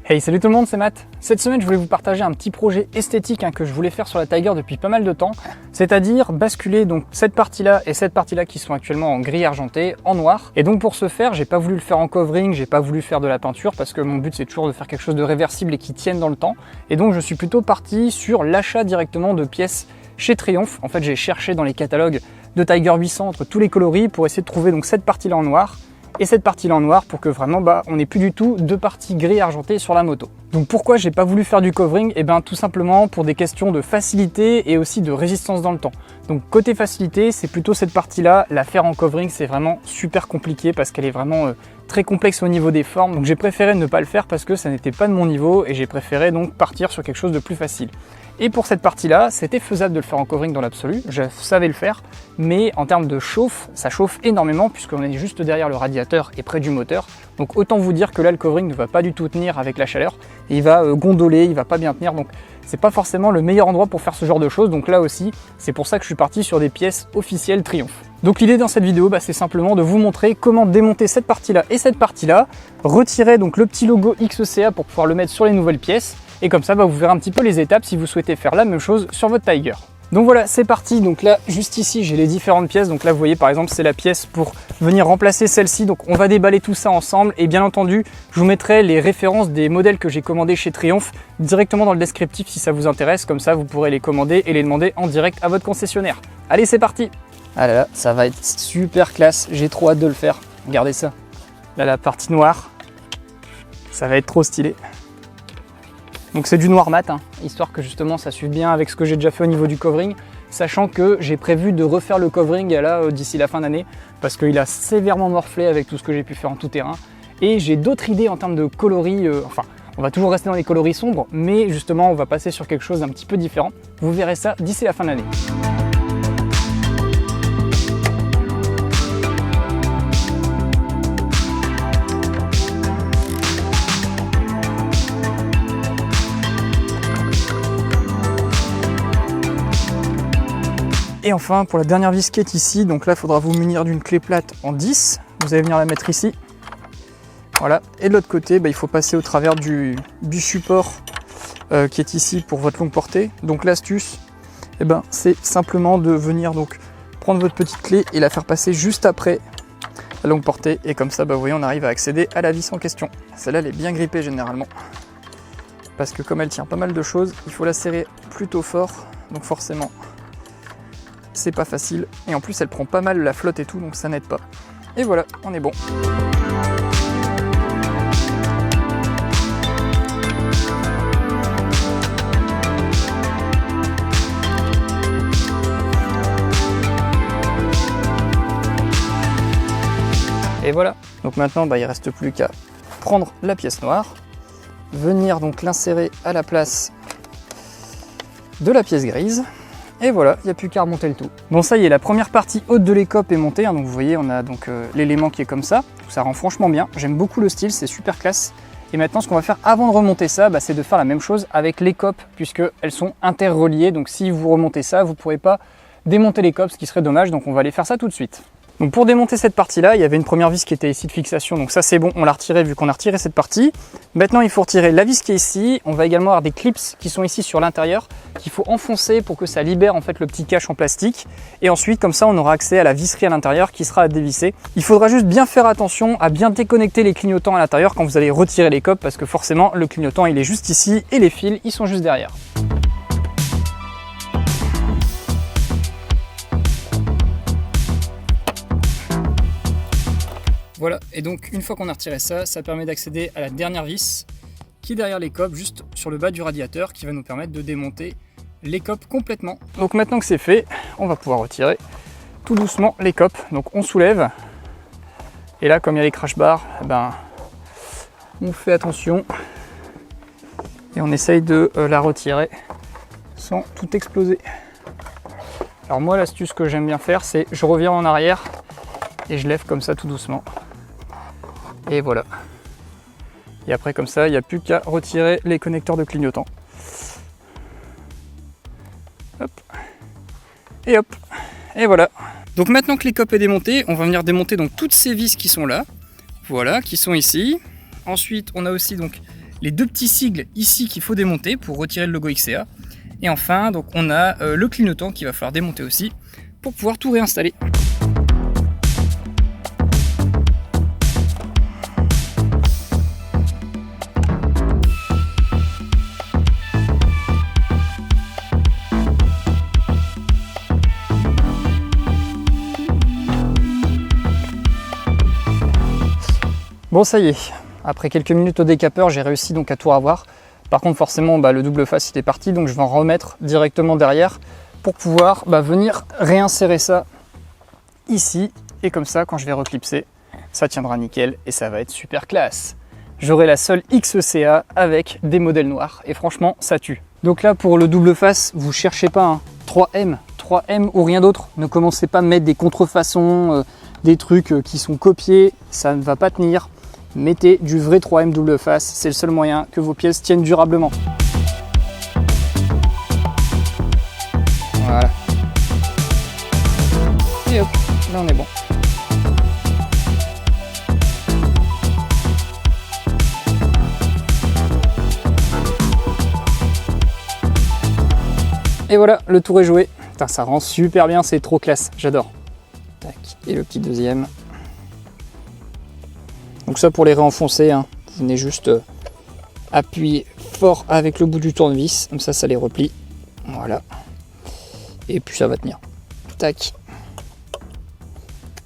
Hey, salut tout le monde, c'est Matt. Cette semaine, je voulais vous partager un petit projet esthétique que je voulais faire sur la Tiger depuis pas mal de temps, c'est-à-dire basculer donc cette partie-là et cette partie-là qui sont actuellement en gris argenté en noir. Et donc pour ce faire, j'ai pas voulu le faire en covering, j'ai pas voulu faire de la peinture parce que mon but c'est toujours de faire quelque chose de réversible et qui tienne dans le temps. Et donc je suis plutôt parti sur l'achat directement de pièces chez Triumph. En fait, j'ai cherché dans les catalogues de Tiger 800 entre tous les coloris pour essayer de trouver donc cette partie-là en noir et cette partie-là en noir pour que vraiment on n'ait plus du tout deux parties gris argentées sur la moto. Donc pourquoi j'ai pas voulu faire du covering? Et bien tout simplement pour des questions de facilité et aussi de résistance dans le temps. Donc côté facilité, c'est plutôt cette partie-là, la faire en covering c'est vraiment super compliqué parce qu'elle est vraiment très complexe au niveau des formes. Donc j'ai préféré ne pas le faire parce que ça n'était pas de mon niveau et j'ai préféré donc partir sur quelque chose de plus facile. Et pour cette partie-là, c'était faisable de le faire en covering dans l'absolu, je savais le faire, mais en termes de chauffe, ça chauffe énormément puisqu'on est juste derrière le radiateur et près du moteur. Donc autant vous dire que là, le covering ne va pas du tout tenir avec la chaleur, et il va gondoler, il va pas bien tenir, donc c'est pas forcément le meilleur endroit pour faire ce genre de choses. Donc là aussi, c'est pour ça que je suis parti sur des pièces officielles Triumph. Donc l'idée dans cette vidéo, c'est simplement de vous montrer comment démonter cette partie-là et cette partie-là, retirer donc le petit logo XECA pour pouvoir le mettre sur les nouvelles pièces, et comme ça vous verrez un petit peu les étapes si vous souhaitez faire la même chose sur votre Tiger. Donc voilà, c'est parti. Donc là, juste ici, j'ai les différentes pièces. Donc là, vous voyez par exemple, c'est la pièce pour venir remplacer celle-ci. Donc on va déballer tout ça ensemble et bien entendu, je vous mettrai les références des modèles que j'ai commandés chez Triumph directement dans le descriptif si ça vous intéresse. Comme ça, vous pourrez les commander et les demander en direct à votre concessionnaire. Allez, c'est parti. Ah là là, ça va être super classe. J'ai trop hâte de le faire. Regardez ça. Là, la partie noire, ça va être trop stylé. Donc c'est du noir mat, histoire que justement ça suive bien avec ce que j'ai déjà fait au niveau du covering, sachant que j'ai prévu de refaire le covering là d'ici la fin d'année, parce qu'il a sévèrement morflé avec tout ce que j'ai pu faire en tout terrain. Et j'ai d'autres idées en termes de coloris, on va toujours rester dans les coloris sombres, mais justement on va passer sur quelque chose d'un petit peu différent. Vous verrez ça d'ici la fin d'année. Et enfin, pour la dernière vis qui est ici, donc là, il faudra vous munir d'une clé plate en 10. Vous allez venir la mettre ici. Voilà. Et de l'autre côté, il faut passer au travers du support qui est ici pour votre longue portée. Donc l'astuce, c'est simplement de venir donc prendre votre petite clé et la faire passer juste après la longue portée. Et comme ça, vous voyez, on arrive à accéder à la vis en question. Celle-là, elle est bien grippée généralement. Parce que comme elle tient pas mal de choses, il faut la serrer plutôt fort. Donc forcément, c'est pas facile, et en plus elle prend pas mal la flotte et tout, donc ça n'aide pas. Et voilà, on est bon. Et voilà, donc maintenant il reste plus qu'à prendre la pièce noire, venir donc l'insérer à la place de la pièce grise. Et voilà, il n'y a plus qu'à remonter le tout. Bon, ça y est, la première partie haute de l'écope est montée, donc vous voyez, on a donc l'élément qui est comme ça. Ça rend franchement bien, j'aime beaucoup le style, c'est super classe. Et maintenant, ce qu'on va faire avant de remonter ça, c'est de faire la même chose avec les copes, puisqu'elles sont interreliées. Donc si vous remontez ça, vous ne pourrez pas démonter les copes, ce qui serait dommage, donc on va aller faire ça tout de suite. Donc pour démonter cette partie-là, il y avait une première vis qui était ici de fixation, donc ça c'est bon, on l'a retiré vu qu'on a retiré cette partie. Maintenant il faut retirer la vis qui est ici, on va également avoir des clips qui sont ici sur l'intérieur, qu'il faut enfoncer pour que ça libère en fait le petit cache en plastique. Et ensuite comme ça on aura accès à la visserie à l'intérieur qui sera à dévisser. Il faudra juste bien faire attention à bien déconnecter les clignotants à l'intérieur quand vous allez retirer les copes, parce que forcément le clignotant il est juste ici et les fils ils sont juste derrière. Voilà, et donc une fois qu'on a retiré ça, ça permet d'accéder à la dernière vis qui est derrière les copes, juste sur le bas du radiateur, qui va nous permettre de démonter les copes complètement. Donc maintenant que c'est fait, on va pouvoir retirer tout doucement les copes. Donc on soulève, et là comme il y a les crash bars, on fait attention et on essaye de la retirer sans tout exploser. Alors moi l'astuce que j'aime bien faire, c'est je reviens en arrière et je lève comme ça tout doucement. Et voilà. Et après comme ça, il n'y a plus qu'à retirer les connecteurs de clignotants. Hop. Et hop. Et voilà. Donc maintenant que les copes est démonté, on va venir démonter donc toutes ces vis qui sont là. Voilà, qui sont ici. Ensuite, on a aussi donc les deux petits sigles ici qu'il faut démonter pour retirer le logo XCA. Et enfin, donc on a le clignotant qu'il va falloir démonter aussi pour pouvoir tout réinstaller. Bon, ça y est, après quelques minutes au décapeur, j'ai réussi donc à tout avoir. Par contre, forcément, le double face il est parti, donc je vais en remettre directement derrière pour pouvoir venir réinsérer ça ici. Et comme ça, quand je vais reclipser, ça tiendra nickel et ça va être super classe. J'aurai la seule XCA avec des modèles noirs et franchement, ça tue. Donc là, pour le double face, vous cherchez pas un 3M ou rien d'autre. Ne commencez pas à mettre des contrefaçons, des trucs qui sont copiés, ça ne va pas tenir. Mettez du vrai 3M double face, c'est le seul moyen que vos pièces tiennent durablement. Voilà. Et hop, là on est bon. Et voilà, le tour est joué. Putain, ça rend super bien, c'est trop classe, j'adore. Tac, et le petit deuxième. Donc ça pour les réenfoncer, hein, vous venez juste appuyer fort avec le bout du tournevis, comme ça les replie. Voilà. Et puis ça va tenir. Tac.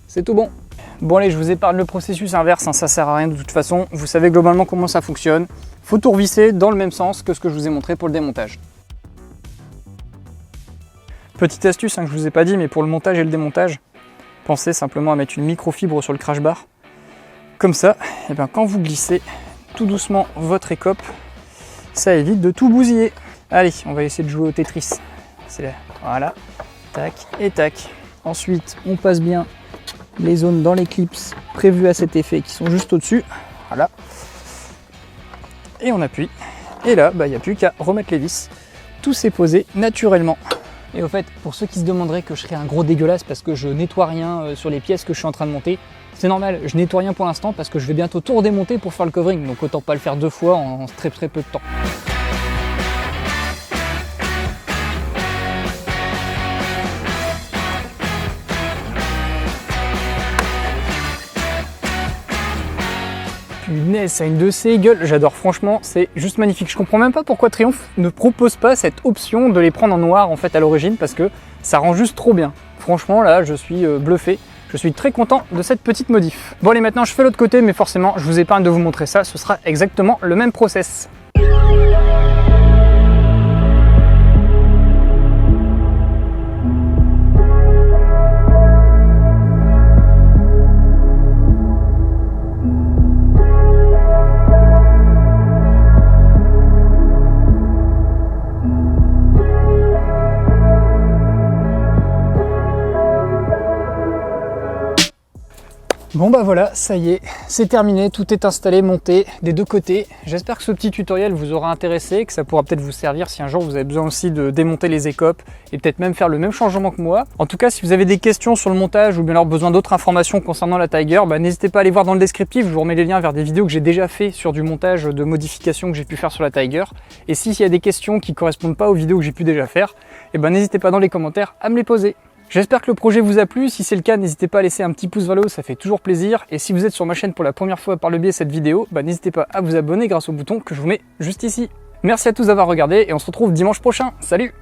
C'est tout bon. Bon allez, je vous épargne le processus inverse, hein, ça sert à rien de toute façon. Vous savez globalement comment ça fonctionne. Faut tout revisser dans le même sens que ce que je vous ai montré pour le démontage. Petite astuce que je vous ai pas dit, mais pour le montage et le démontage, pensez simplement à mettre une microfibre sur le crash bar. Comme ça, et quand vous glissez tout doucement votre écope, ça évite de tout bousiller. Allez, on va essayer de jouer au Tetris. C'est là. Voilà, tac et tac. Ensuite, on passe bien les zones dans les clips prévues à cet effet qui sont juste au-dessus. Voilà. Et on appuie. Et là, il n'y a plus qu'à remettre les vis. Tout s'est posé naturellement. Et au fait, pour ceux qui se demanderaient que je serais un gros dégueulasse parce que je nettoie rien sur les pièces que je suis en train de monter, c'est normal, je nettoie rien pour l'instant parce que je vais bientôt tout redémonter pour faire le covering, donc autant pas le faire deux fois en très peu de temps. Punaise, ça a une de ces gueules, j'adore, franchement, c'est juste magnifique. Je comprends même pas pourquoi Triumph ne propose pas cette option de les prendre en noir en fait à l'origine, parce que ça rend juste trop bien. Franchement là, je suis bluffé. Je suis très content de cette petite modif. Bon allez, maintenant je fais l'autre côté, mais forcément je vous épargne de vous montrer ça, ce sera exactement le même process. Bon voilà, ça y est, c'est terminé, tout est installé, monté des deux côtés. J'espère que ce petit tutoriel vous aura intéressé, que ça pourra peut-être vous servir si un jour vous avez besoin aussi de démonter les écopes et peut-être même faire le même changement que moi. En tout cas, si vous avez des questions sur le montage ou bien alors besoin d'autres informations concernant la Tiger, n'hésitez pas à aller voir dans le descriptif, je vous remets les liens vers des vidéos que j'ai déjà fait sur du montage de modifications que j'ai pu faire sur la Tiger. Et s'il y a des questions qui ne correspondent pas aux vidéos que j'ai pu déjà faire, n'hésitez pas dans les commentaires à me les poser. J'espère que le projet vous a plu, si c'est le cas, n'hésitez pas à laisser un petit pouce vers le haut, ça fait toujours plaisir. Et si vous êtes sur ma chaîne pour la première fois par le biais de cette vidéo, n'hésitez pas à vous abonner grâce au bouton que je vous mets juste ici. Merci à tous d'avoir regardé et on se retrouve dimanche prochain, salut!